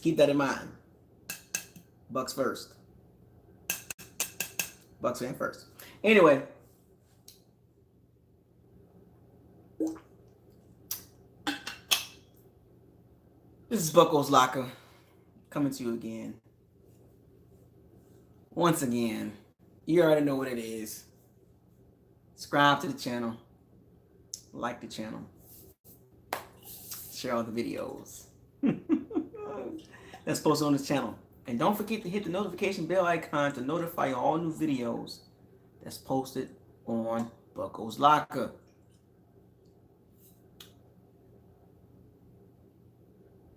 keep that in mind. Bucs first. Bucs fan first. Anyway. This is BucosLocker coming to you again. Once again, you already know what it is. Subscribe to the channel. Like the channel. Share all the videos that's posted on this channel. And don't forget to hit the notification bell icon to notify all new videos that's posted on BucosLocker.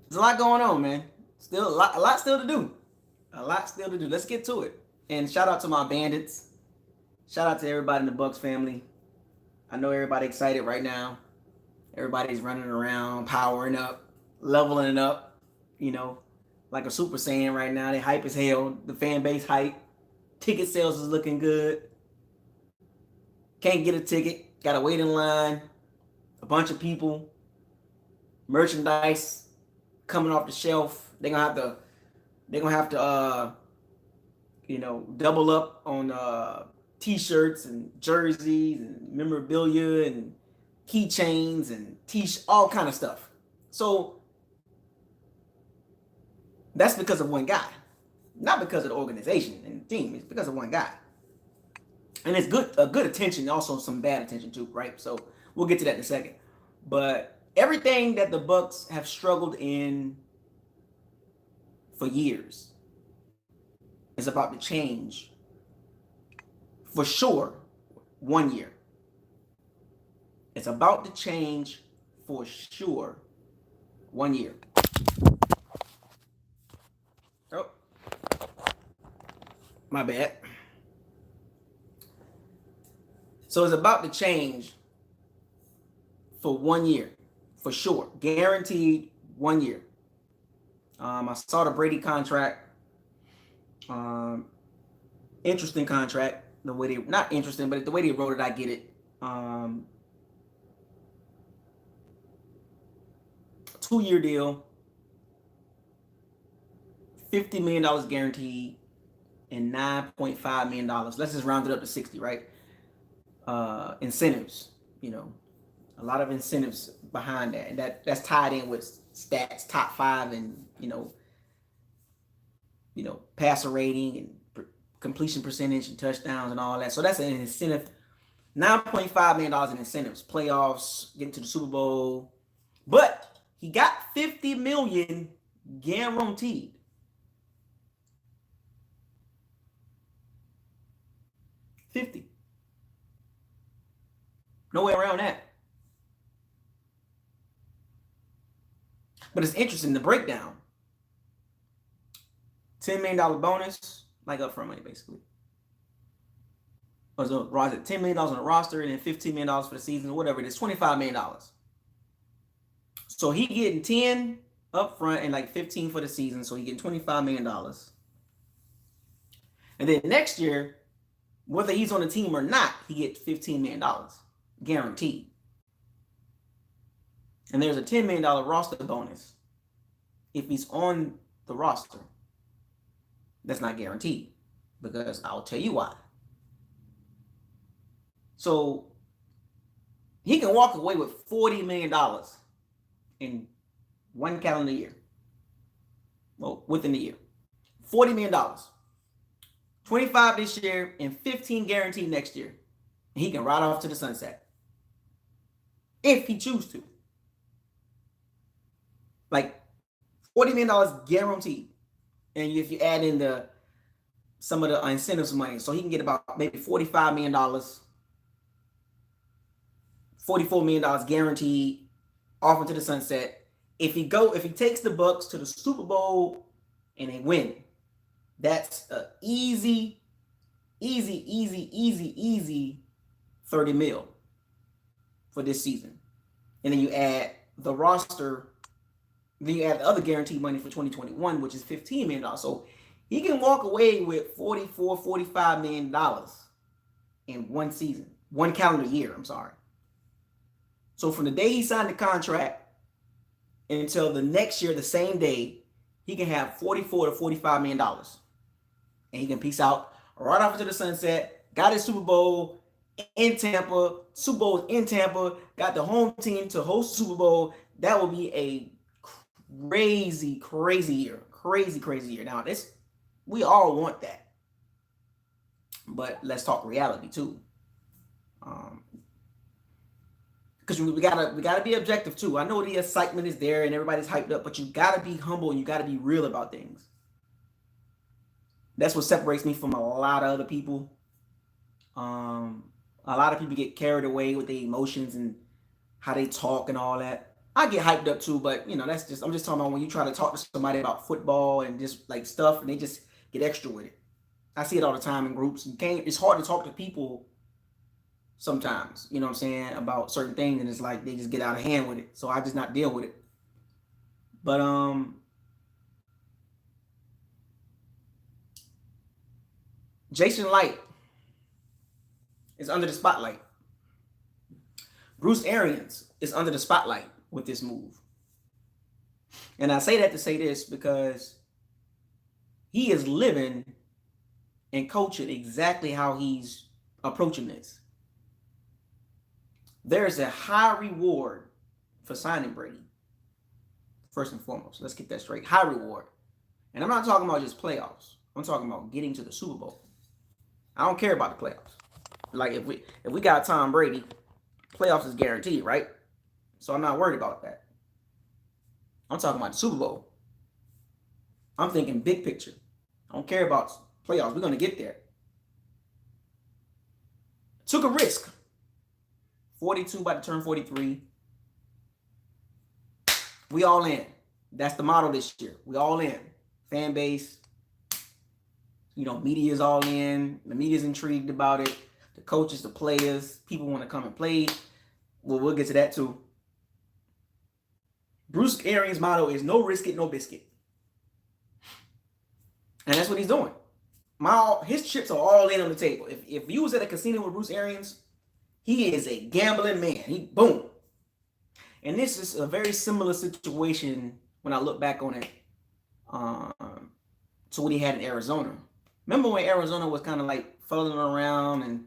There's a lot going on, man. Still a lot still to do. A lot still to do. Let's get to it. And shout out to my bandits. Shout out to everybody in the Bucs family. I know everybody excited right now. Everybody's running around, powering up, leveling up, you know, like a Super Saiyan right now. They hype as hell. The fan base hype. Ticket sales is looking good. Can't get a ticket. Gotta wait in line. A bunch of people. Merchandise coming off the shelf. They're gonna have to you know, double up on t-shirts and jerseys and memorabilia and keychains and all kind of stuff. So that's because of one guy, not because of the organization and the team. It's because of one guy, and it's good attention, also some bad attention too, right? So we'll get to that in a second. But everything that the Bucs have struggled in for years is about to change for sure 1 year. It's about to change for sure 1 year. Oh, my bad. So it's about to change for 1 year, for sure. Guaranteed 1 year. I saw the Brady contract. Interesting contract. The way they, not interesting, but the way they wrote it, I get it. 2-year deal, $50 million guaranteed, and $9.5 million. Let's just round it up to 60, right? Incentives, you know, a lot of incentives behind that, and that's tied in with stats, top 5, and you know, passer rating and completion percentage and touchdowns and all that. So that's an incentive. $9.5 million in incentives, playoffs, getting to the Super Bowl. But he got $50 million guaranteed. $50. No way around that. But it's interesting, the breakdown. $10 million bonus, like upfront money, basically. Or so, $10 million on the roster and then $15 million for the season, whatever it is, $25 million. So he getting 10 upfront and like 15 for the season, so he getting $25 million. And then next year, whether he's on the team or not, he gets $15 million guaranteed. And there's a $10 million roster bonus if he's on the roster. That's not guaranteed, because I'll tell you why. So he can walk away with $40 million in 1 calendar year. Well, within the year. $40 million. 25 this year and 15 guaranteed next year. And he can ride off to the sunset. If he chooses to. Like $40 million guaranteed. And if you add in some of the incentives money, so he can get about maybe $45 million, $44 million guaranteed, off into the sunset. If he takes the Bucs to the Super Bowl and they win, that's an easy 30 mil for this season. And then you add the roster. Then you add the other guaranteed money for 2021, which is $15 million. So he can walk away with $45 million in one season, 1 calendar year, I'm sorry. So from the day he signed the contract until the next year, the same day, he can have $44 to $45 million. And he can peace out right off into the sunset. Got his Super Bowl in Tampa. Super Bowl in Tampa. Got the home team to host the Super Bowl. That will be a crazy, crazy year. Crazy year. Now, we all want that. But let's talk reality too. Because we gotta be objective too. I know the excitement is there and everybody's hyped up, but you gotta be humble and you gotta be real about things. That's what separates me from a lot of other people. A lot of people get carried away with their emotions and how they talk and all that. I get hyped up too, but I'm just talking about when you try to talk to somebody about football and just like stuff, and they just get extra with it. I see it all the time in groups. It's hard to talk to people sometimes, you know what I'm saying, about certain things, and it's like they just get out of hand with it. So I just not deal with it. But Jason Light is under the spotlight. Bruce Arians is under the spotlight with this move. And I say that to say this because he is living and coaching exactly how he's approaching this. There's a high reward for signing Brady. First and foremost, let's get that straight. High reward. And I'm not talking about just playoffs. I'm talking about getting to the Super Bowl. I don't care about the playoffs. Like if we got Tom Brady, playoffs is guaranteed, right? So I'm not worried about that. I'm talking about the Super Bowl. I'm thinking big picture. I don't care about playoffs. We're going to get there. Took a risk. 42, about to turn 43. We all in. That's the motto this year. We all in. Fan base. Media is all in. The media's intrigued about it. The coaches, the players, people want to come and play. Well, we'll get to that too. Bruce Arians' motto is no risk it, no biscuit. And that's what he's doing. His chips are all in on the table. If you was at a casino with Bruce Arians, he is a gambling man. Boom. And this is a very similar situation when I look back on it to what he had in Arizona. Remember when Arizona was kind of like fumbling around and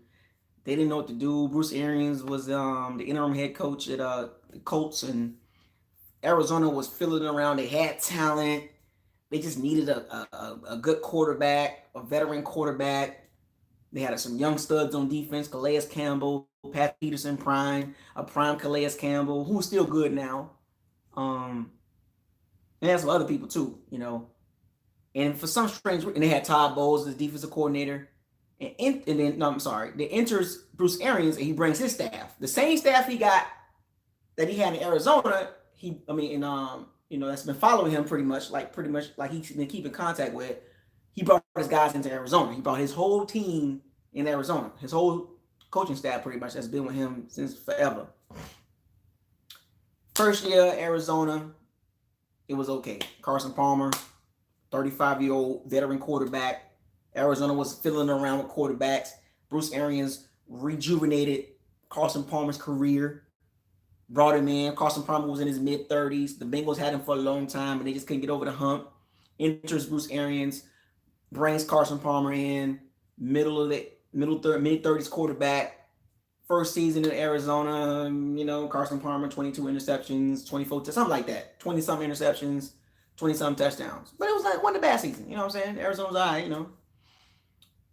they didn't know what to do? Bruce Arians was the interim head coach at the Colts, and Arizona was fiddling around. They had talent. They just needed a good quarterback, a veteran quarterback. They had some young studs on defense, Calais Campbell, Pat Peterson, a prime Calais Campbell, who's still good now. And they had some other people too, And for some strange reason, they had Todd Bowles as defensive coordinator. Then enters Bruce Arians and he brings his staff. The same staff he got that he had in Arizona, that's been following him pretty much like he's been keeping contact with. He brought his guys into Arizona. He brought his whole team in Arizona. His whole coaching staff pretty much has been with him since forever. First year, Arizona, it was okay. Carson Palmer, 35-year-old veteran quarterback. Arizona was fiddling around with quarterbacks. Bruce Arians rejuvenated Carson Palmer's career. Brought him in. Carson Palmer was in his mid-30s. The Bengals had him for a long time, and they just couldn't get over the hump. Enters Bruce Arians, brings Carson Palmer in, mid-30s quarterback. First season in Arizona, Carson Palmer, 22 interceptions, 24, something like that. 20-some interceptions, 20-some touchdowns. But it was like, wasn't a bad season, you know what I'm saying? Arizona's all right,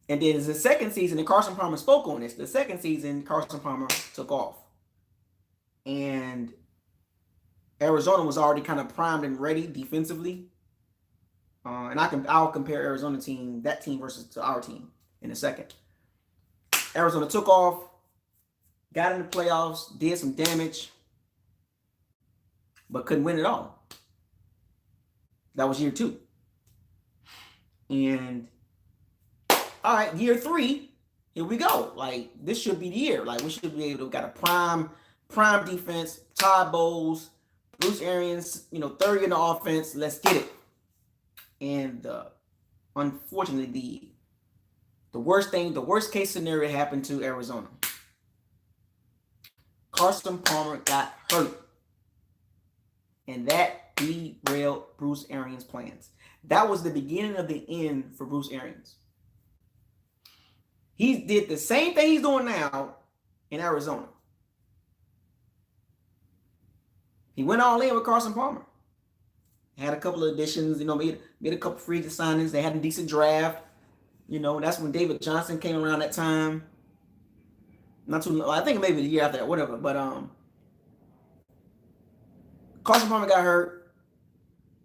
And then the second season, and Carson Palmer spoke on this, the second season, Carson Palmer took off. And Arizona was already kind of primed and ready defensively. And I'll compare that team versus to our team in a second. Arizona took off, got in the playoffs, did some damage, but couldn't win it all. That was year 2. And all right, year 3, here we go. Like, this should be the year. Like, we should be able to got a prime defense, Todd Bowles, Bruce Arians, third in the offense. Let's get it. And unfortunately, the worst case scenario happened to Arizona. Carson Palmer got hurt. And that derailed Bruce Arians' plans. That was the beginning of the end for Bruce Arians. He did the same thing he's doing now in Arizona. He went all in with Carson Palmer. Had a couple of additions, made a couple free signings. They had a decent draft. That's when David Johnson came around that time. Not too long. I think maybe the year after that, whatever. But Carson Palmer got hurt.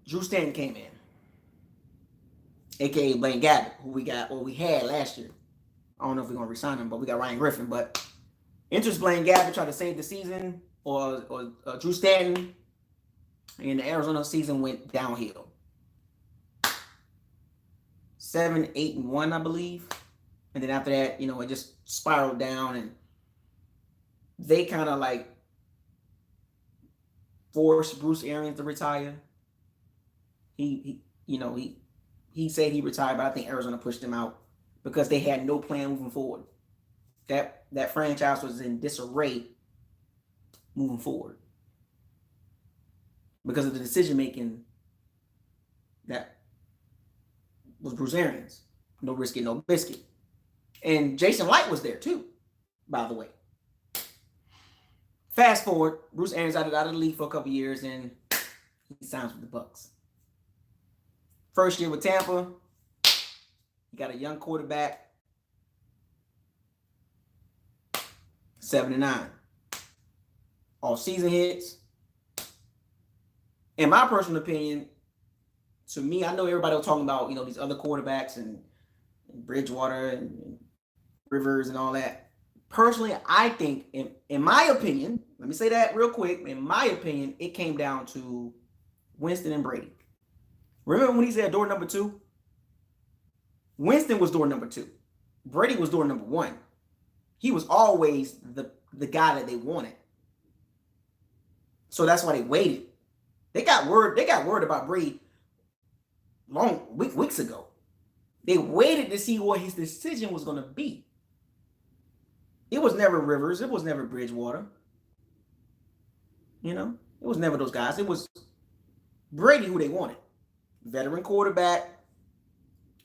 Drew Stanton came in, aka Blaine Gabbert, who we had last year. I don't know if we're gonna resign him, but we got Ryan Griffin. But enters Blaine Gabbert, tried to save the season, or Drew Stanton, and the Arizona season went downhill. 7-8-1, I believe, and then after that, it just spiraled down, and they kind of like forced Bruce Arians to retire. He said he retired, but I think Arizona pushed him out because they had no plan moving forward. That franchise was in disarray moving forward because of the decision making that was Bruce Arians. No risk it, no biscuit. And Jason Light was there too, by the way. Fast forward, Bruce Arians out of the league for a couple years, and he signs with the Bucs. First year with Tampa, he got a young quarterback, 7-9. All season hits. In my personal opinion, to me, I know everybody was talking about, these other quarterbacks and Bridgewater and Rivers and all that. Personally, I think, in my opinion, let me say that real quick. In my opinion, it came down to Winston and Brady. Remember when he said door number 2? Winston was door number 2. Brady was door number 1. He was always the guy that they wanted. So that's why they waited. They got word about Brady weeks ago. They waited to see what his decision was going to be. It was never Rivers. It was never Bridgewater. It was never those guys. It was Brady who they wanted. Veteran quarterback.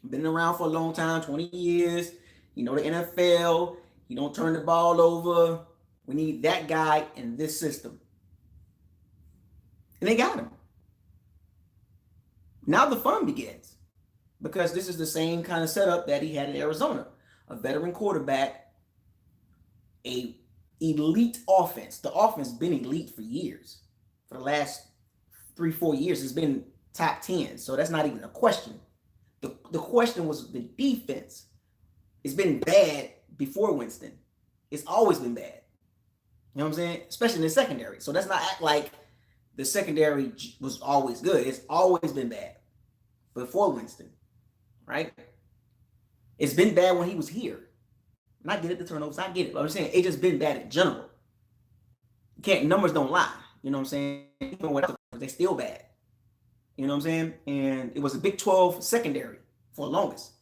Been around for a long time, 20 years. The NFL. He don't turn the ball over. We need that guy in this system. And they got him. Now the fun begins. Because this is the same kind of setup that he had in Arizona. A veteran quarterback, a elite offense. The offense has been elite for years. For the last 3-4 years, it's been top 10. So that's not even a question. The question was the defense. It's been bad before Winston. It's always been bad. You know what I'm saying? Especially in the secondary. So let's not act like the secondary was always good. It's always been bad before Winston. Right? It's been bad when he was here. And I get it, the turnovers, I get it. But I'm saying it's just been bad in general. Numbers don't lie. You know what I'm saying? Even whatever, they're still bad. You know what I'm saying? And it was a Big 12 secondary for the longest.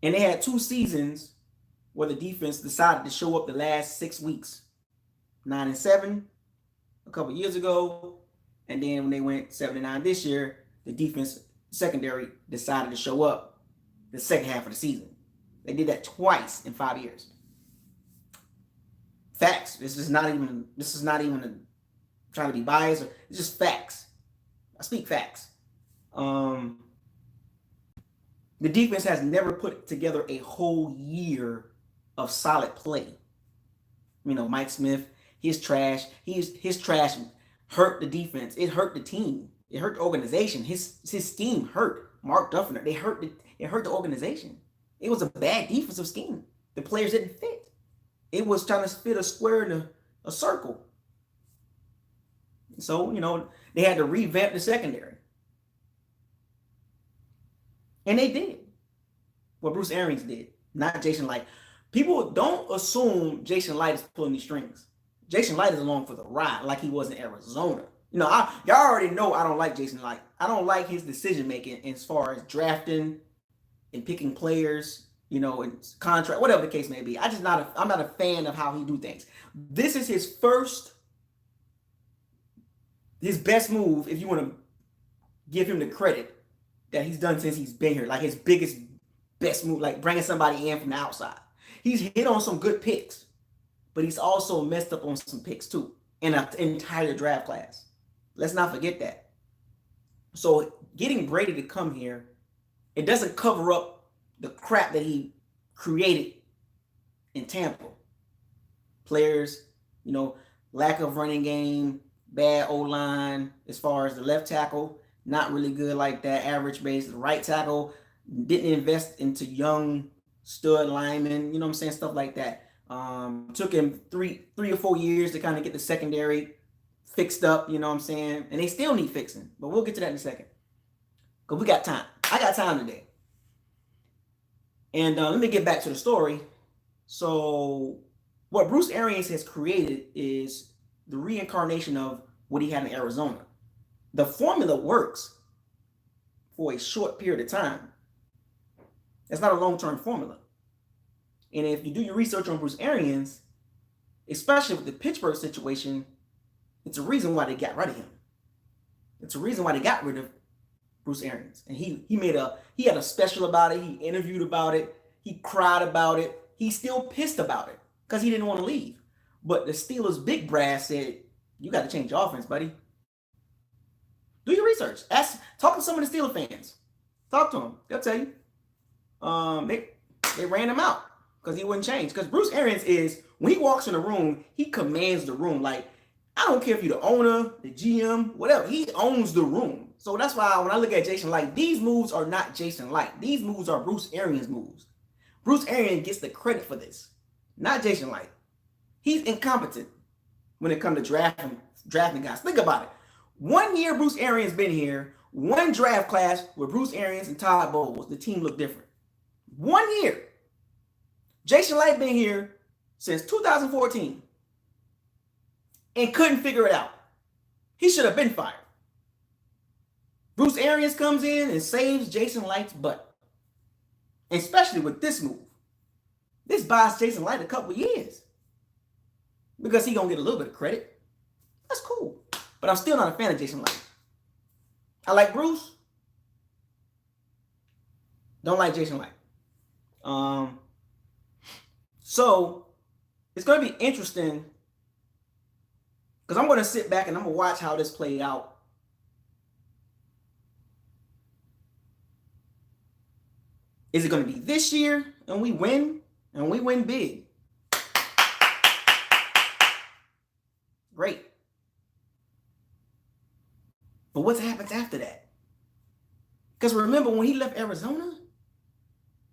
And they had 2 seasons where the defense decided to show up the last 6 weeks. 9-7 a couple years ago. And then when they went 7-9 this year, the defense secondary decided to show up the second half of the season. They did that twice in 5 years. Facts. This is not even trying to be biased. It's just facts. I speak facts. The defense has never put together a whole year of solid play. Mike Smith, his trash. His trash hurt the defense. It hurt the team. It hurt the organization. His scheme hurt Mark Duffner. It hurt the organization. It was a bad defensive scheme. The players didn't fit. It was trying to fit a square in a circle. So, they had to revamp the secondary. And they did. What Bruce Arians did, not Jason Light. People don't assume Jason Light is pulling these strings. Jason Light is along for the ride like he was in Arizona. Y'all already know I don't like Jason Light. I don't like his decision making as far as drafting and picking players, and contract, whatever the case may be. I'm not a fan of how he do things. This is his first his best move, if you want to give him the credit that he's done since he's been here, like his biggest, best move, like bringing somebody in from the outside. He's hit on some good picks, but he's also messed up on some picks too in an entire draft class. Let's not forget that. So getting Brady to come here, it doesn't cover up the crap that he created in Tampa. Players, lack of running game, bad O-line as far as the left tackle, not really good like that, average base. The right tackle didn't invest into young stud linemen, you know what I'm saying, stuff like that. Took him three or 4 years to kind of get the secondary fixed up, you know what I'm saying, and they still need fixing, but we'll get to that in a second because we got time. I got time today. And let me get back to the story. So what Bruce Arians has created is the reincarnation of what he had in Arizona. The formula works for a short period of time. It's not a long-term formula. And if you do your research on Bruce Arians, especially with the Pittsburgh situation, it's a reason why they got rid of him. It's a reason why they got rid of Bruce Arians. And he had a special about it. He interviewed about it. He cried about it. He's still pissed about it because he didn't want to leave. But the Steelers' big brass said, you got to change your offense, buddy. Do your research. Talk to some of the Steelers fans. Talk to them. They'll tell you. They ran him out because he wouldn't change. Because Bruce Arians is, when he walks in the room, he commands the room. Like, I don't care if you're the owner, the GM, whatever. He owns the room. So that's why when I look at Jason Light, these moves are not Jason Light. These moves are Bruce Arians' moves. Bruce Arians gets the credit for this, not Jason Light. He's incompetent when it comes to drafting guys. Think about it. 1 year Bruce Arians been here, one draft class with Bruce Arians and Todd Bowles, the team looked different. 1 year. Jason Light been here since 2014 and couldn't figure it out. He should have been fired. Bruce Arians comes in and saves Jason Light's butt. Especially with this move. This buys Jason Light a couple years. Because he's going to get a little bit of credit. That's cool. But I'm still not a fan of Jason Light. I like Bruce. Don't like Jason Light. So it's going to be interesting because I'm going to sit back and I'm going to watch how this plays out. Is it going to be this year and we win big? Great. But what happens after that? Because remember when he left Arizona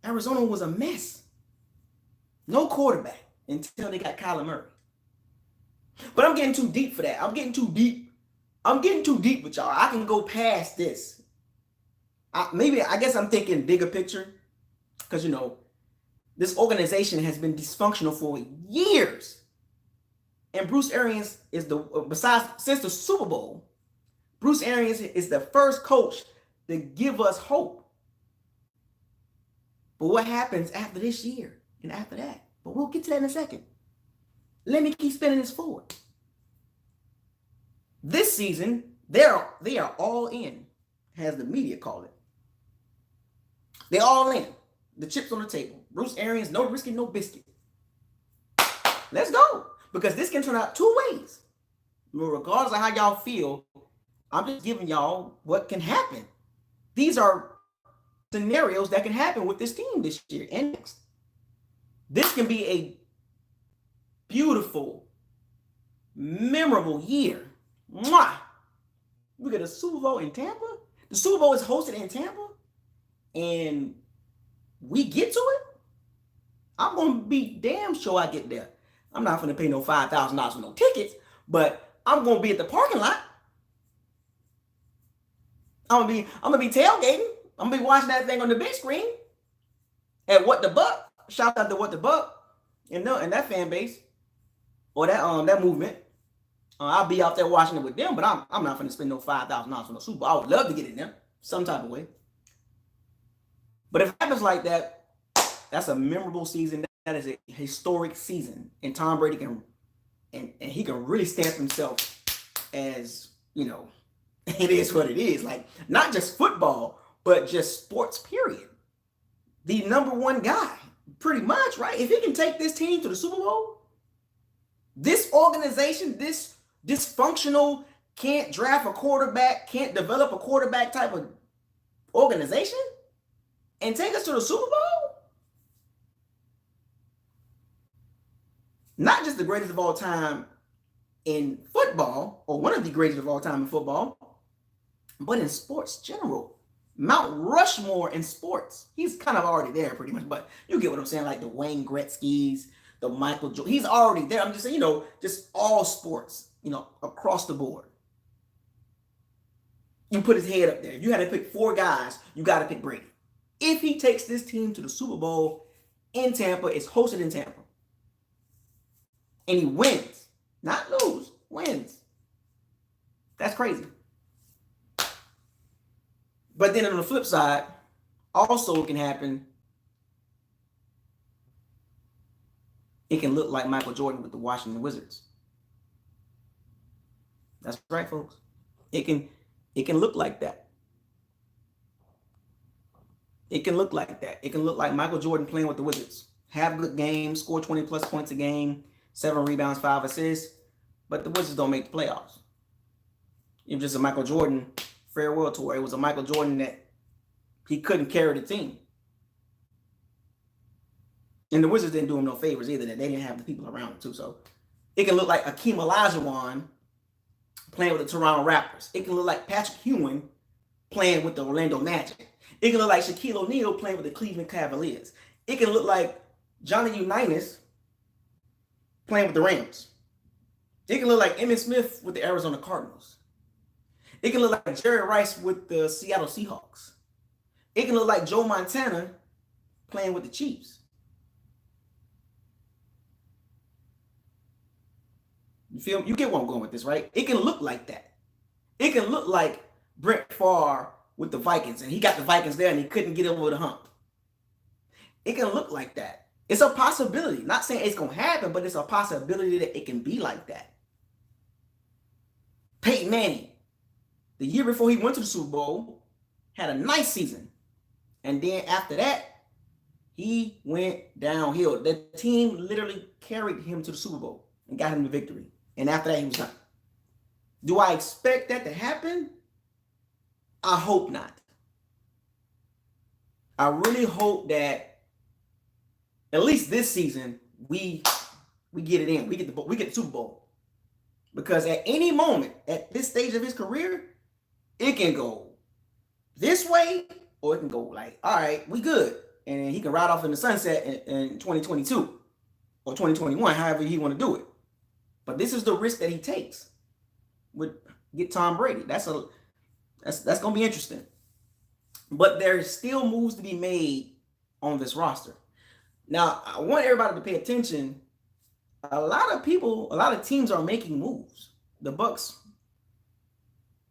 was a mess. No quarterback until they got Kyler Murray. But I'm getting too deep for that. I'm getting too deep with y'all. I can go past this. I guess I'm thinking bigger picture. Because, this organization has been dysfunctional for years. And Bruce Arians is since the Super Bowl, Bruce Arians is the first coach to give us hope. But what happens after this year and after that? But we'll get to that in a second. Let me keep spinning this forward. This season, they are all in, as the media call it. They're all in. The chips on the table. Bruce Arians, no risking, no biscuit. Let's go. Because this can turn out two ways. Regardless of how y'all feel, I'm just giving y'all what can happen. These are scenarios that can happen with this team this year and next. This can be a beautiful, memorable year. Mwah! We got a Super Bowl in Tampa. The Super Bowl is hosted in Tampa. And we get to it, I'm going to be damn sure I get there. I'm not going to pay no $5,000 for no tickets, but I'm going to be at the parking lot. I'm going to be tailgating. I'm going to be watching that thing on the big screen at What the Buck. Shout out to What the Buck and that fan base or that movement. I'll be out there watching it with them, but I'm not going to spend no $5,000 for no Super Bowl. I would love to get in there some type of way. But if it happens like that, that's a memorable season. That is a historic season. And Tom Brady can really stamp himself as you know, it is what it is. Like, not just football, but just sports, period. The number one guy, pretty much, right? If he can take this team to the Super Bowl, this organization, this dysfunctional, can't draft a quarterback, can't develop a quarterback type of organization, and take us to the Super Bowl, not just the greatest of all time in football, or one of the greatest of all time in football, but in sports general. Mount Rushmore in sports. He's kind of already there pretty much, but you get what I'm saying, like the Wayne Gretzky's, the Michael Jordan. He's already there. I'm just saying, just all sports, across the board. You put his head up there. If you had to pick 4 guys, you got to pick Brady. If he takes this team to the Super Bowl in Tampa, it's hosted in Tampa, and he wins, not lose, wins. That's crazy. But then on the flip side, also it can happen. It can look like Michael Jordan with the Washington Wizards. That's right, folks. It can look like that. It can look like that. It can look like Michael Jordan playing with the Wizards. Have a good game, score 20 plus points a game, 7 rebounds, 5 assists, but the Wizards don't make the playoffs. It was just a Michael Jordan farewell tour. It was a Michael Jordan that he couldn't carry the team. And the Wizards didn't do him no favors either, that they didn't have the people around him too. So it can look like Akeem Olajuwon playing with the Toronto Raptors. It can look like Patrick Ewing playing with the Orlando Magic. It can look like Shaquille O'Neal playing with the Cleveland Cavaliers. It can look like Johnny Unitas playing with the Rams. It can look like Emmitt Smith with the Arizona Cardinals. It can look like Jerry Rice with the Seattle Seahawks. It can look like Joe Montana playing with the Chiefs. You feel? You get where I'm going with this, right? It can look like that. It can look like Brett Favre with the Vikings, and he got the Vikings there and he couldn't get over the hump. It can look like that. It's a possibility. Not saying it's going to happen, but it's a possibility that it can be like that. Peyton Manning, the year before he went to the Super Bowl, had a nice season. And then after that, he went downhill. The team literally carried him to the Super Bowl and got him the victory. And after that, he was done. Do I expect that to happen? I hope not. I really hope that at least this season we get it in. We get the Super Bowl. Because at any moment, at this stage of his career, it can go this way, or it can go like, all right, we good. And he can ride off in the sunset in 2022 or 2021, however he want to do it. But this is the risk that he takes with get Tom Brady. That's going to be interesting. But there's still moves to be made on this roster. Now, I want everybody to pay attention. A lot of teams are making moves. The Bucs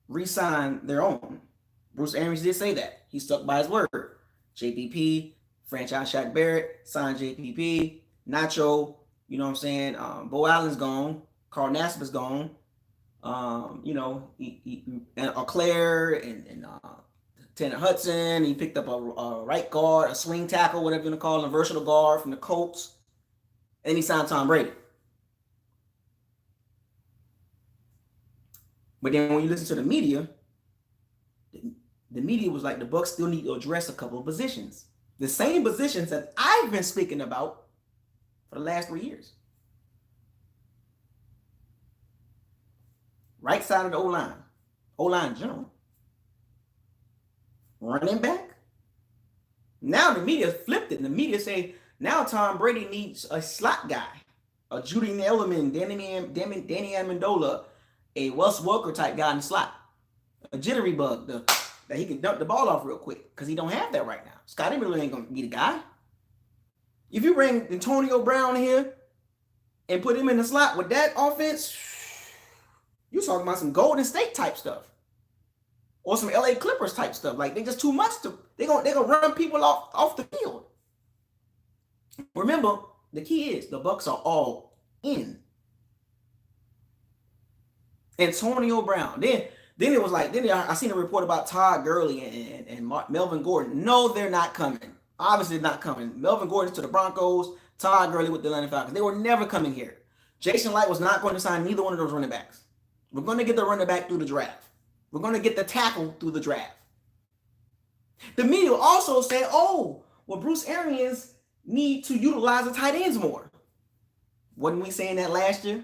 re-signed their own. Bruce Arians did say that. He stuck by his word. JPP, franchise Shaq Barrett, signed JPP. Nacho, you know what I'm saying? Bo Allen's gone. Carl Nassib's gone. And Auclair and Tanner Hudson. He picked up a right guard, a swing tackle, whatever you want to call him, a versatile guard from the Colts. And he signed Tom Brady. But then when you listen to the media, the media was like, the Bucs still need to address a couple of positions. The same positions that I've been speaking about for the last 3 years. Right side of the O-line. O-line in general. Running back. Now the media flipped it. The media say, now Tom Brady needs a slot guy. A Judy Nellerman, Danny Amendola, a Wes Welker type guy in the slot. A jittery bug that he can dump the ball off real quick, because he don't have that right now. Scotty Miller ain't going to be the guy. If you bring Antonio Brown here and put him in the slot with that offense, you're talking about some Golden State type stuff. Or some LA Clippers type stuff. Like, they just too much to, they're gonna run people off the field. Remember, the key is the Bucs are all in. Antonio Brown. Then it was like, then I seen a report about Todd Gurley and Melvin Gordon. No, they're not coming. Obviously, not coming. Melvin Gordon to the Broncos, Todd Gurley with the Atlanta Falcons. They were never coming here. Jason Light was not going to sign neither one of those running backs. We're going to get the running back through the draft. We're going to get the tackle through the draft. The media also said, oh, well, Bruce Arians need to utilize the tight ends more. Wasn't we saying that last year?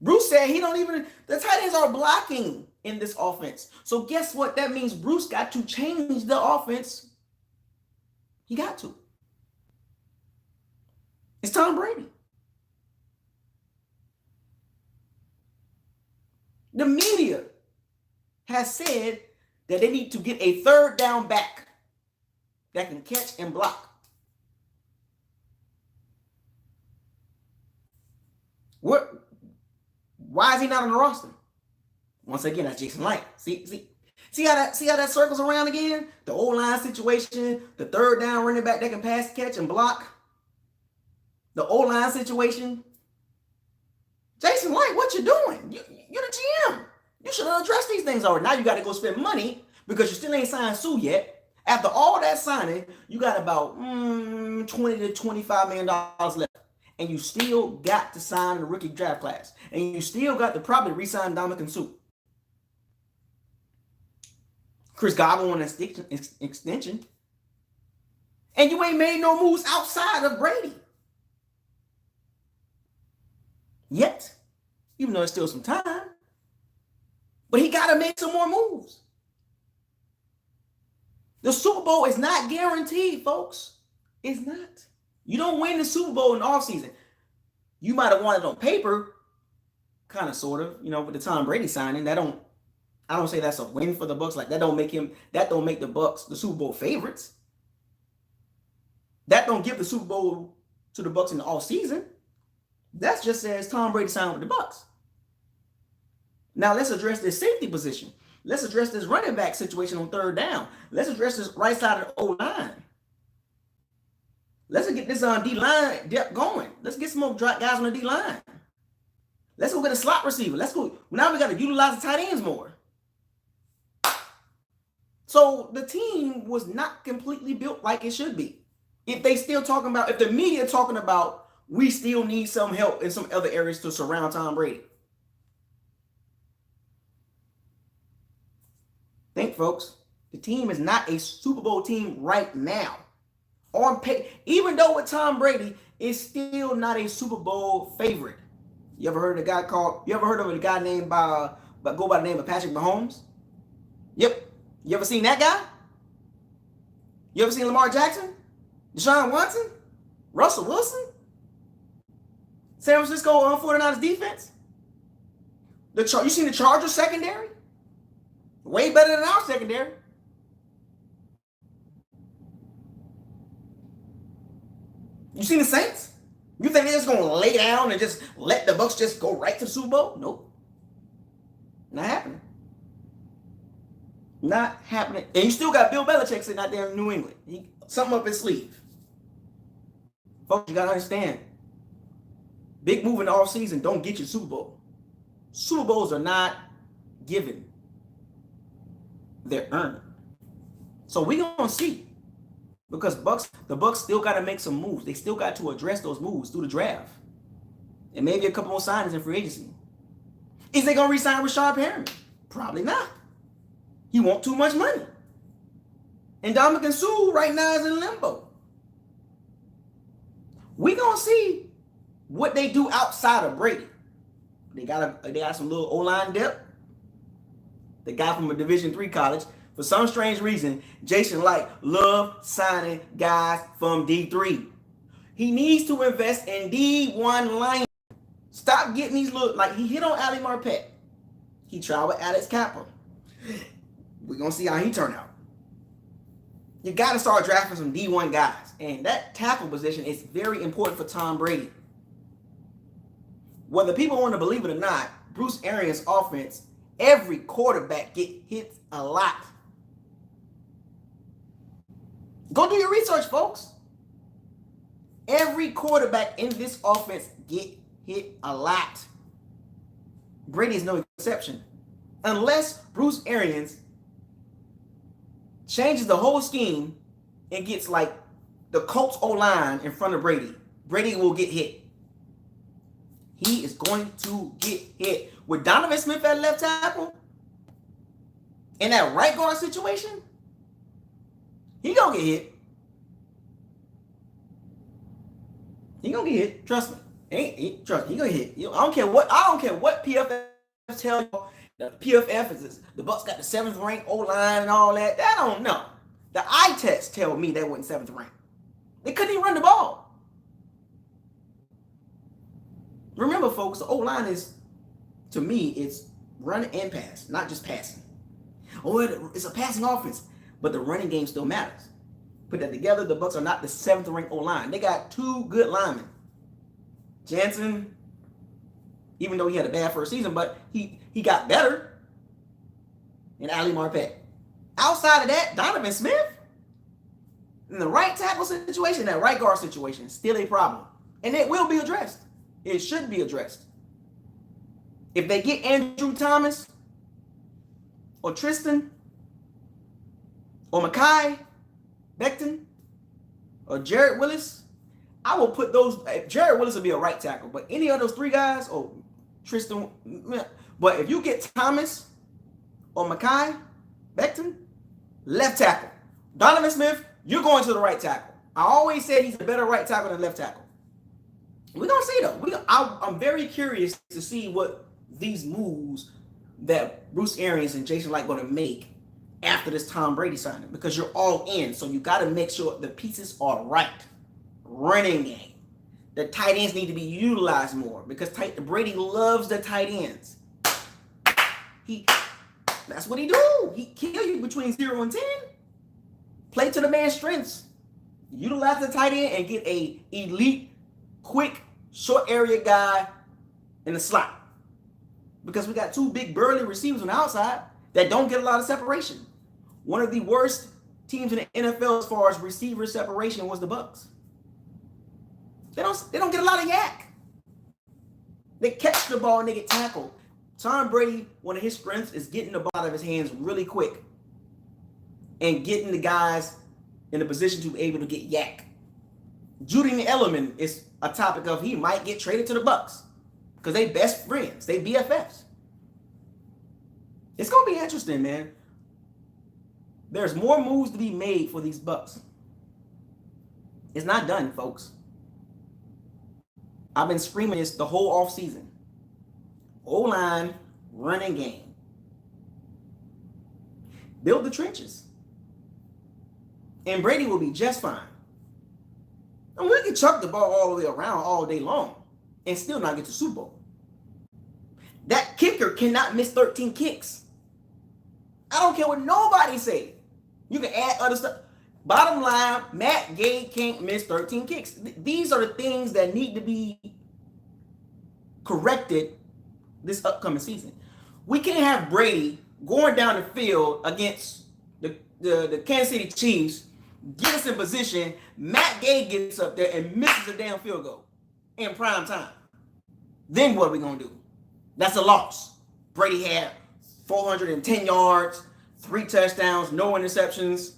Bruce said the tight ends are blocking in this offense. So guess what? That means Bruce got to change the offense. He got to. It's Tom Brady. The media has said that they need to get a third down back that can catch and block. Why is he not on the roster? Once again, that's Jason Light. See how that circles around again? The O-line situation, the third down running back that can pass, catch, and block. The O-line situation. Jason Light, what you doing? You're the GM. You should have addressed these things already. Now you got to go spend money because you still ain't signed Sue yet. After all that signing, you got about $20 to $25 million left. And you still got to sign the rookie draft class. And you still got to probably re-sign Dominican Sue. Chris Godwin on an extension. And you ain't made no moves outside of Brady. Yet. Even though it's still some time. But he got to make some more moves. The Super Bowl is not guaranteed, folks. It's not. You don't win the Super Bowl in the offseason. You might have won it on paper, kind of, sort of, with the Tom Brady signing. I don't say that's a win for the Bucs. Like that don't make the Bucs the Super Bowl favorites. That don't give the Super Bowl to the Bucs in the offseason. That just says Tom Brady signed with the Bucs. Now let's address this safety position. Let's address this running back situation on third down. Let's address this right side of the O-line. Let's get this D-line depth going. Let's get some more guys on the D-line. Let's go get a slot receiver. Let's go. Now we got to utilize the tight ends more. So the team was not completely built like it should be. If the media talking about we still need some help in some other areas to surround Tom Brady. Think, folks, the team is not a Super Bowl team right now. On paper, even though with Tom Brady, it's still not a Super Bowl favorite. You ever heard of a guy named by the name of Patrick Mahomes? Yep. You ever seen that guy? You ever seen Lamar Jackson? Deshaun Watson? Russell Wilson? San Francisco 49ers defense? You seen the Chargers secondary? Way better than our secondary. You seen the Saints? You think they're just going to lay down and just let the Bucs just go right to the Super Bowl? Nope. Not happening. Not happening. And you still got Bill Belichick sitting out there in New England. Something up his sleeve. Folks, you got to understand. Big move in the offseason don't get you Super Bowl. Super Bowls are not given. They're earned. So we're going to see. Because the Bucs still got to make some moves. They still got to address those moves through the draft. And maybe a couple more signings in free agency. Is they going to re-sign Rashad Perriman? Probably not. He wants too much money. And Dominican Sue right now is in limbo. We're going to see what they do outside of Brady. They got some little O-line depth. The guy from a Division III college. For some strange reason, Jason Light loves signing guys from D3. He needs to invest in D1 line. Stop getting these he hit on Ali Marpet. He tried with Alex Kappa. We're going to see how he turn out. You got to start drafting some D1 guys. And that tackle position is very important for Tom Brady. Whether people want to believe it or not, Bruce Arians' offense, every quarterback get hit a lot. Go do your research, folks. Every quarterback in this offense get hit a lot. Brady is no exception. Unless Bruce Arians changes the whole scheme and gets like the Colts O-line in front of Brady, Brady will get hit. He is going to get hit. With Donovan Smith at left tackle, in that right guard situation, he gonna get hit. He gonna get hit. Trust me. Trust me. He gonna get hit. I don't care what PFF tell you. The PFF is the Bucs got the 7th ranked O-line and all that. I don't know. The eye test tell me they weren't 7th ranked. They couldn't even run the ball. Remember, folks, the O-line is, to me, it's run and pass, not just passing. Oh, it's a passing offense, but the running game still matters. Put that together, the Bucs are not the 7th ranked O-line. They got 2 good linemen. Jansen, even though he had a bad first season, but he got better. And Ali Marpet. Outside of that, Donovan Smith, in the right tackle situation, that right guard situation, still a problem. And it will be addressed. It should be addressed. If they get Andrew Thomas or Tristan or Mekhi Becton or Jared Willis, I will put those. Jared Willis will be a right tackle, but any of those 3 guys, or Tristan, but if you get Thomas or Mekhi Becton, left tackle. Donovan Smith, you're going to the right tackle. I always said he's a better right tackle than left tackle. We're going to see, though. I'm very curious to see what these moves that Bruce Arians and Jason Licht going to make after this Tom Brady signing, because you're all in. So you got to make sure the pieces are right. Running game. The tight ends need to be utilized more because Brady loves the tight ends. That's what he do. He kill you between 0 and 10. Play to the man's strengths. Utilize the tight end and get a elite, quick, short area guy in the slot. Because we got 2 big burly receivers on the outside that don't get a lot of separation. One of the worst teams in the NFL as far as receiver separation was the Bucs. They don't get a lot of yak. They catch the ball and they get tackled. Tom Brady, one of his strengths is getting the ball out of his hands really quick and getting the guys in a position to be able to get yak. Julian Edelman is a topic of he might get traded to the Bucs because they best friends. They BFFs. It's going to be interesting, man. There's more moves to be made for these Bucs. It's not done, folks. I've been screaming this the whole offseason. O-line, running game. Build the trenches. And Brady will be just fine. And we can chuck the ball all the way around all day long and still not get to Super Bowl. That kicker cannot miss 13 kicks. I don't care what nobody say. You can add other stuff. Bottom line, Matt Gay can't miss 13 kicks. These are the things that need to be corrected this upcoming season. We can't have Brady going down the field against the Kansas City Chiefs, get us in position, Matt Gay gets up there and misses a damn field goal in prime time. Then what are we going to do? That's a loss. Brady had 410 yards, 3 touchdowns, no interceptions,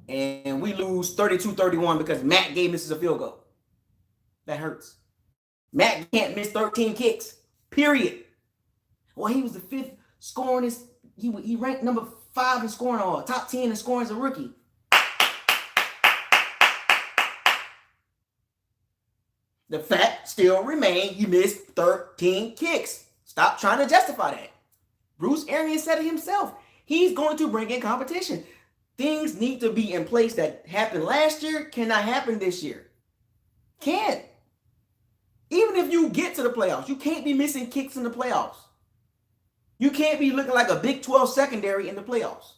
and we lose 32-31 because Matt Gay misses a field goal. That hurts. Matt can't miss 13 kicks, period. Well, he was the 5th scoring. He ranked number 5 in scoring, or top 10 in scoring as a rookie. The fact still remains he missed 13 kicks. Stop trying to justify that. Bruce Arians said it himself. He's going to bring in competition. Things need to be in place that happened last year cannot happen this year. Can't. Even if you get to the playoffs, you can't be missing kicks in the playoffs. You can't be looking like a Big 12 secondary in the playoffs.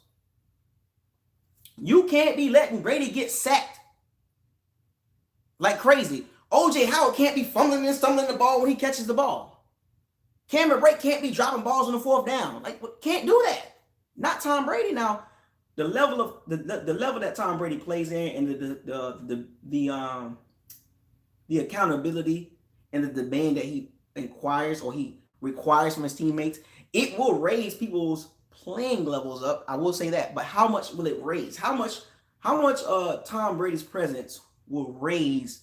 You can't be letting Brady get sacked like crazy. O.J. Howard can't be fumbling and stumbling the ball when he catches the ball. Cameron Brate can't be dropping balls on the 4th down. Can't do that. Not Tom Brady. Now, the level of the level that Tom Brady plays in, and the accountability and the demand that he inquires or he requires from his teammates. It will raise people's playing levels up. I will say that. But how much will it raise? How much Tom Brady's presence will raise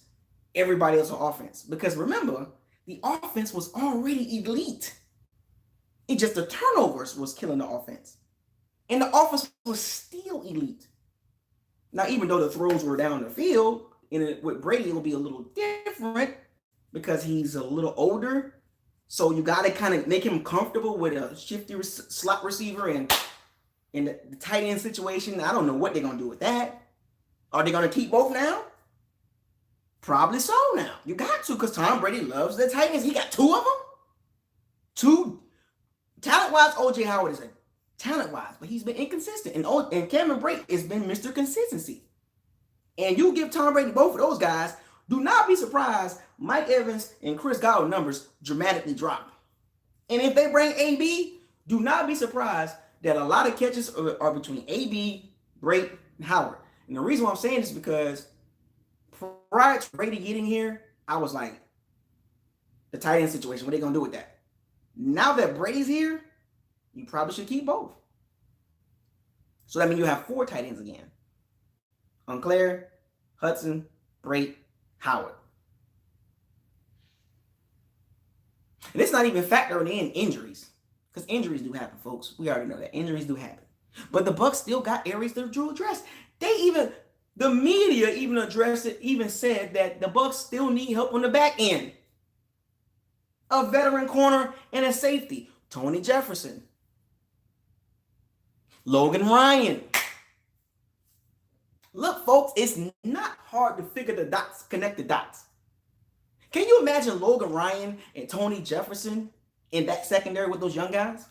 everybody else on offense? Because remember, the offense was already elite. It just the turnovers was killing the offense. And the offense was still elite. Now, even though the throws were down the field, with Brady, it'll be a little different because he's a little older. So you got to kind of make him comfortable with a shifty slot receiver and in the tight end situation. I don't know what they're going to do with that. Are they going to keep both now? Probably so now. You got to, because Tom Brady loves the tight ends. He got two of them. Two. Talent-wise, O.J. Howard is a talent-wise, but he's been inconsistent. And Cameron Brate has been Mr. Consistency. And you give Tom Brady both of those guys, do not be surprised Mike Evans and Chris Godwin numbers dramatically drop. And if they bring AB, do not be surprised that a lot of catches are between AB, Brate, and Howard. And the reason why I'm saying this is because prior to Brady getting here, I was like, the tight end situation, what are they going to do with that? Now that Brady's here, you probably should keep both. So that means you have 4 tight ends again. Unclair, Hudson, Brate, Howard. And it's not even factoring in injuries. Because injuries do happen, folks. We already know that. Injuries do happen. But the Bucs still got areas that Drew addressed. The media even addressed it, even said that the Bucs still need help on the back end. A veteran corner and a safety. Tony Jefferson. Logan Ryan. Look, folks, it's not hard to figure the dots, connect the dots. Can you imagine Logan Ryan and Tony Jefferson in that secondary with those young guys?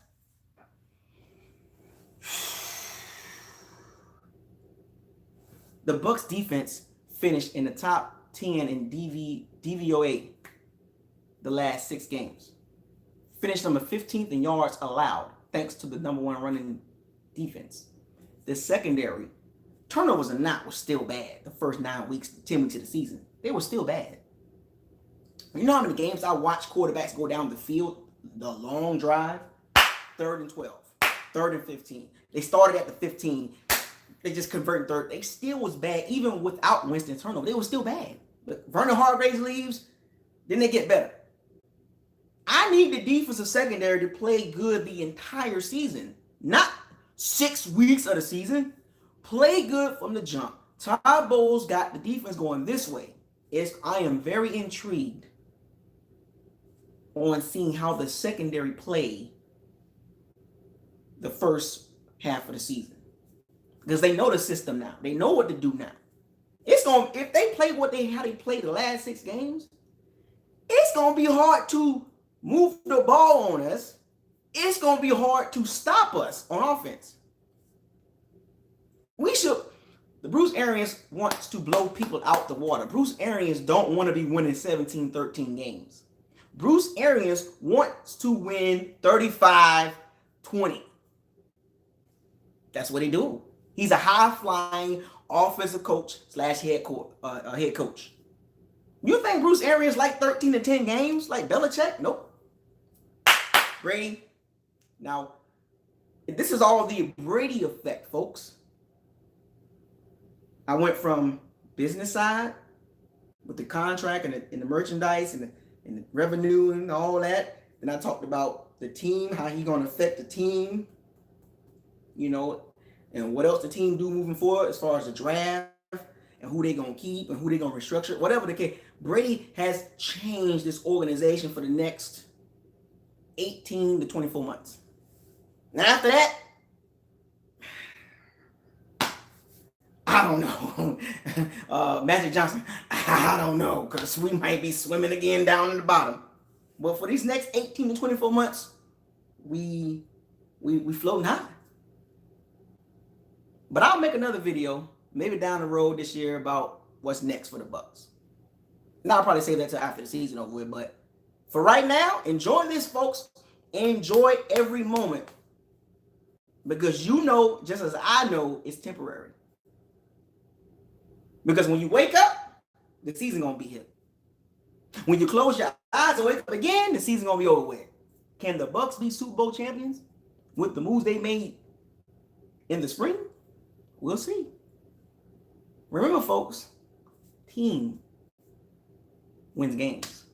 The Bucs defense finished in the top 10 in DVOA the last 6 games. Finished number 15th in yards allowed, thanks to the number 1 running defense. The secondary, turnovers or not, was still bad the first 9 weeks, 10 weeks of the season. They were still bad. You know how many games I watched quarterbacks go down the field, the long drive? 3rd and 12, 3rd and 15. They started at the 15. They just converted 3rd. They still was bad, even without Winston turnover. They were still bad. But Vernon Hargreaves leaves, then they get better. I need the defensive secondary to play good the entire season, not 6 weeks of the season. Play good from the jump. Todd Bowles got the defense going this way. I am very intrigued on seeing how the secondary play the first half of the season. Because they know the system now. They know what to do now. If they play how they played the last 6 games, it's gonna be hard to move the ball on us. It's gonna be hard to stop us on offense. The Bruce Arians wants to blow people out the water. Bruce Arians don't want to be winning 17-13 games. Bruce Arians wants to win 35-20. That's what he do. He's a high-flying offensive coach / head coach. You think Bruce Arians like 13-10 games like Belichick? Nope. Brady. Now, this is all the Brady effect, folks. I went from business side with the contract and the merchandise and the revenue and all that. Then I talked about the team, how he's going to affect the team, and what else the team do moving forward as far as the draft and who they going to keep and who they going to restructure, whatever the case. Brady has changed this organization for the next 18 to 24 months. Now after that, I don't know. Magic Johnson, I don't know, because we might be swimming again down in the bottom. But for these next 18 to 24 months, we floating high. But I'll make another video, maybe down the road this year, about what's next for the Bucs. And I'll probably save that till after the season over with. But for right now, enjoy this, folks. Enjoy every moment. Because just as I know, it's temporary. Because when you wake up, the season going to be here. When you close your eyes and wake up again, the season going to be over with. Can the Bucs be Super Bowl champions with the moves they made in the spring? We'll see. Remember, folks, team wins games.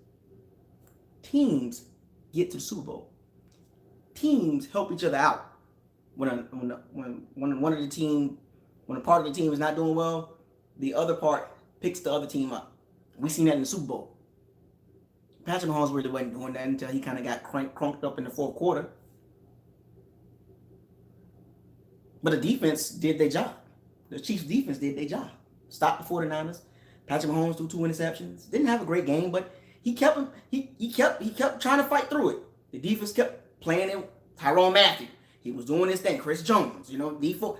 Teams get to the Super Bowl. Teams help each other out. When one of the team, when a part of the team is not doing well, the other part picks the other team up. We seen that in the Super Bowl. Patrick Mahomes really wasn't doing that until he kind of got crunked up in the fourth quarter. But the defense did their job. The Chiefs' defense did their job. Stopped the 49ers. Patrick Mahomes threw 2 interceptions. Didn't have a great game, but he kept trying to fight through it. The defense kept playing it. Tyrone Matthew, he was doing his thing. Chris Jones, default.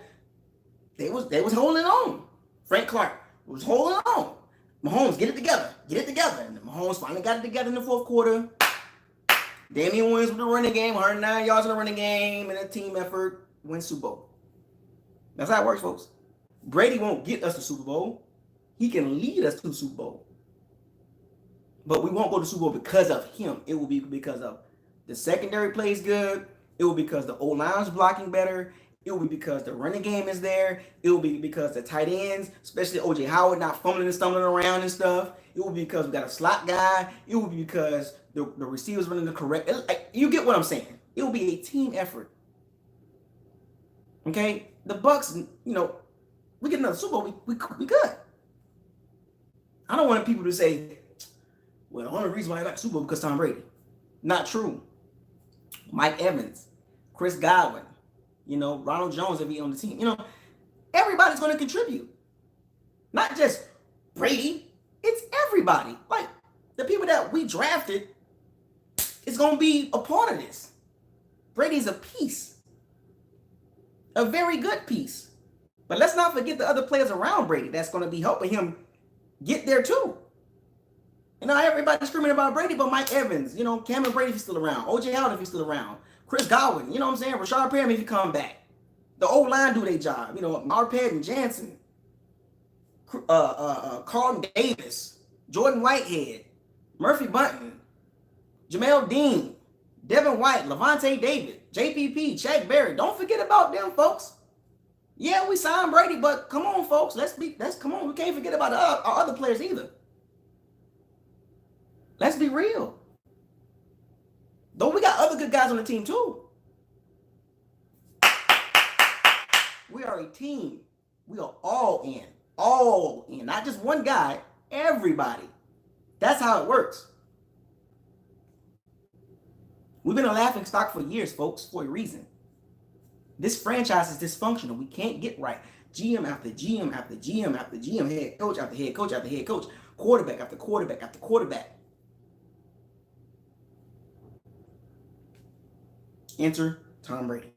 They was holding on. Frank Clark was holding on. Mahomes, get it together. And Mahomes finally got it together in the fourth quarter. Damian Williams with the running game, 109 yards in the running game, and a team effort wins Super Bowl. That's how it works, folks. Brady won't get us to Super Bowl. He can lead us to the Super Bowl. But we won't go to Super Bowl because of him. It will be because of the secondary plays good. It will be because the O-line's blocking better. It will be because the running game is there. It will be because the tight ends, especially O.J. Howard, not fumbling and stumbling around and stuff. It will be because we got a slot guy. It will be because the receivers running the correct. You get what I'm saying. It will be a team effort. Okay? The Bucs, we get another Super Bowl, we good. I don't want people to say, well, the only reason why I got the Super Bowl because Tom Brady. Not true. Mike Evans, Chris Godwin, Ronald Jones if he on the team. Everybody's going to contribute. Not just Brady. It's everybody. Like, the people that we drafted is going to be a part of this. Brady's a piece. A very good piece. But let's not forget the other players around Brady that's going to be helping him get there too. Everybody's screaming about Brady, but Mike Evans, Cameron Brady if he's still around, O.J. Howard if he's still around, Chris Godwin, you know what I'm saying? Rashard Perriman if he come back. The O-line do their job. Marpet and Jansen, Carlton Davis, Jordan Whitehead, Murphy Bunton, Jamel Dean, Devin White, Levante David, JPP, Shaq Barrett. Don't forget about them, folks. Yeah, we signed Brady, but come on, folks. Come on. We can't forget about our other players either. Let's be real. Though we got other good guys on the team too. We are a team. We are all in. All in. Not just one guy, everybody. That's how it works. We've been a laughing stock for years, folks, for a reason. This franchise is dysfunctional. We can't get right. GM after GM after GM after GM, head coach after head coach after head coach, quarterback after quarterback after quarterback. Enter Tom Brady.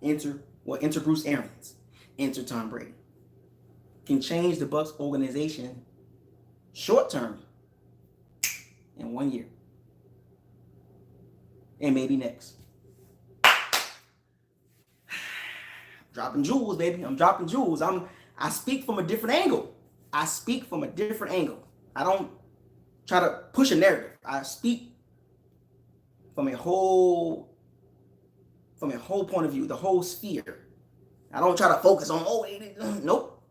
Enter Bruce Arians. Enter Tom Brady. Can change the Bucs organization short term in 1 year. And maybe next. Dropping jewels, baby. I'm dropping jewels. I speak from a different angle. I don't try to push a narrative. I speak from a whole point of view, the whole sphere. I don't try to focus on, nope.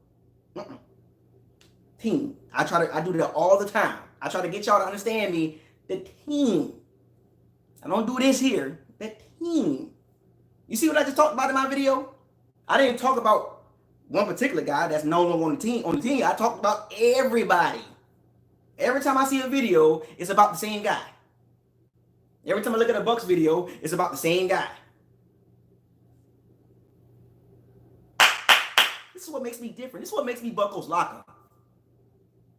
Team. I do that all the time. I try to get y'all to understand me. The team. I don't do this here. The team. You see what I just talked about in my video? I didn't talk about one particular guy that's no longer on the team. I talked about everybody. Every time I see a video, it's about the same guy. Every time I look at a Bucs video, it's about the same guy. This is what makes me different. This is what makes me BucosLocker.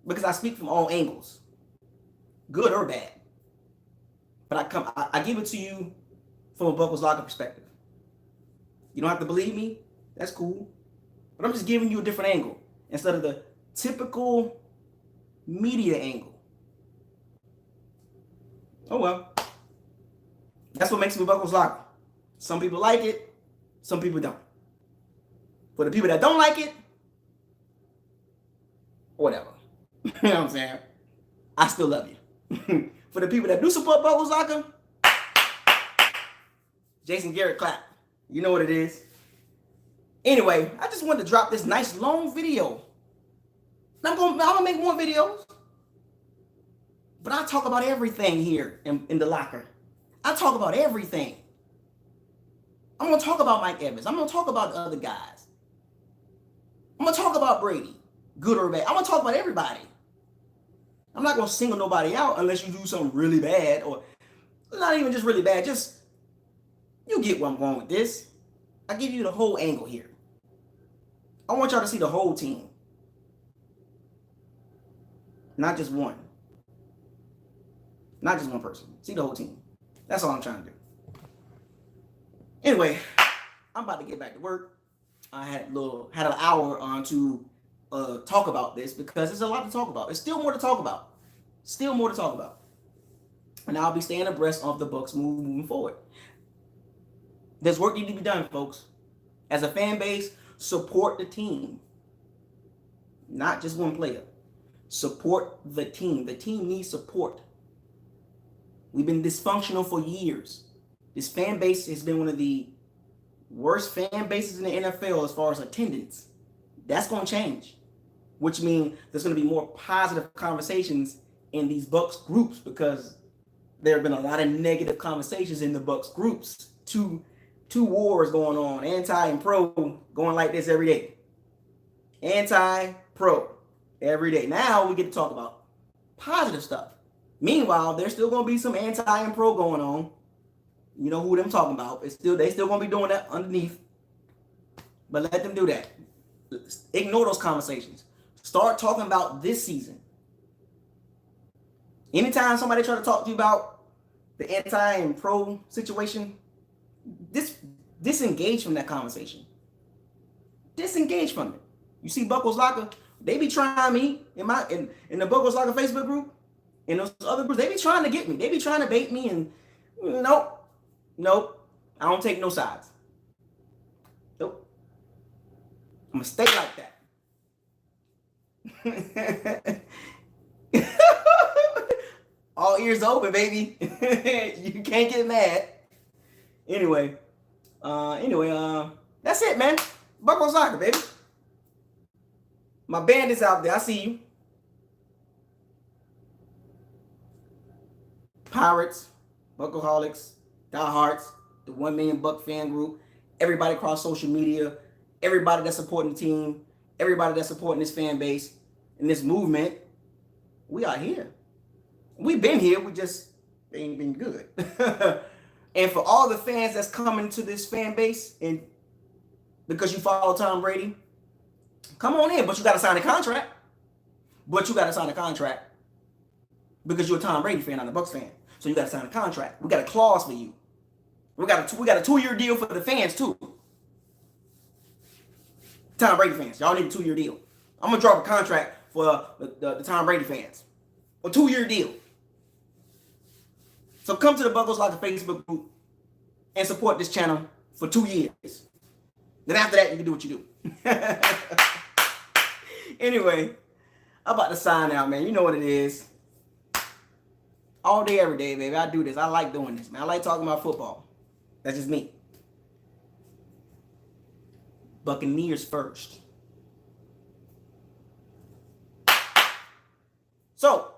Because I speak from all angles. Good or bad. But I give it to you from a BucosLocker perspective. You don't have to believe me. That's cool. But I'm just giving you a different angle instead of the typical media angle. Oh well. That's what makes me BucosLocker. Some people like it, some people don't. For the people that don't like it, whatever. You know what I'm saying? I still love you. For the people that do support BucosLocker, Jason Garrett clap. You know what it is. Anyway, I just wanted to drop this nice long video. I'm gonna make more videos. But I talk about everything here in the locker. I talk about everything. I'm gonna talk about Mike Evans. I'm gonna talk about the other guys. I'm gonna talk about Brady, good or bad. I'm gonna talk about everybody. I'm not gonna single nobody out unless you do something really bad, or not even just really bad. Just you get where I'm going with this. I give you the whole angle here. I want y'all to see the whole team, not just one. Not just one person. See the whole team. That's all I'm trying to do. Anyway, I'm about to get back to work. I had an hour on to talk about this because there's a lot to talk about. There's still more to talk about. Still more to talk about. And I'll be staying abreast of the Bucs moving forward. There's work need to be done, folks. As a fan base, support the team. Not just one player. Support the team. The team needs support. We've been dysfunctional for years. This fan base has been one of the worst fan bases in the NFL as far as attendance. That's going to change, which means there's going to be more positive conversations in these Bucs groups because there have been a lot of negative conversations in the Bucs groups. Two wars going on, anti and pro, going like this every day. Anti-pro every day. Now we get to talk about positive stuff. Meanwhile, there's still going to be some anti and pro going on. You know who them talking about. They still going to be doing that underneath. But let them do that. Ignore those conversations. Start talking about this season. Anytime somebody try to talk to you about the anti and pro situation, disengage from that conversation. Disengage from it. You see Bucos they be trying me in the BucosLocker Facebook group. In those other groups, they be trying to get me. They be trying to bait me, and nope. I don't take no sides. Nope. I'm gonna stay like that. All ears open, baby. You can't get mad. Anyway, that's it, man. BucosLocker, baby. My band is out there. I see you. Pirates, Buckaholics, Diehards, the 1 Million Buck fan group, everybody across social media, everybody that's supporting the team, everybody that's supporting this fan base and this movement. We are here. We've been here. We just ain't been good. And for all the fans that's coming to this fan base, and because you follow Tom Brady, come on in. But you got to sign a contract. Because you're a Tom Brady fan, not a Bucs fan. So you got to sign a contract. We got a clause for you. We got a 2-year deal for the fans too. Tom Brady fans, y'all need a 2-year deal. I'm gonna drop a contract for the Tom Brady fans, a 2-year deal. So come to the BucosLocker Facebook group and support this channel for 2 years. Then after that, you can do what you do. Anyway, I'm about to sign out, man. You know what it is. All day, every day, baby. I do this. I like doing this, man. I like talking about football. That's just me. Buccaneers first. So,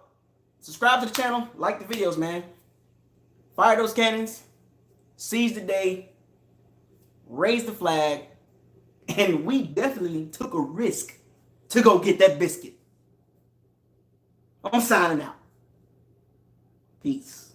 subscribe to the channel. Like the videos, man. Fire those cannons. Seize the day. Raise the flag. And we definitely took a risk to go get that biscuit. I'm signing out. Peace.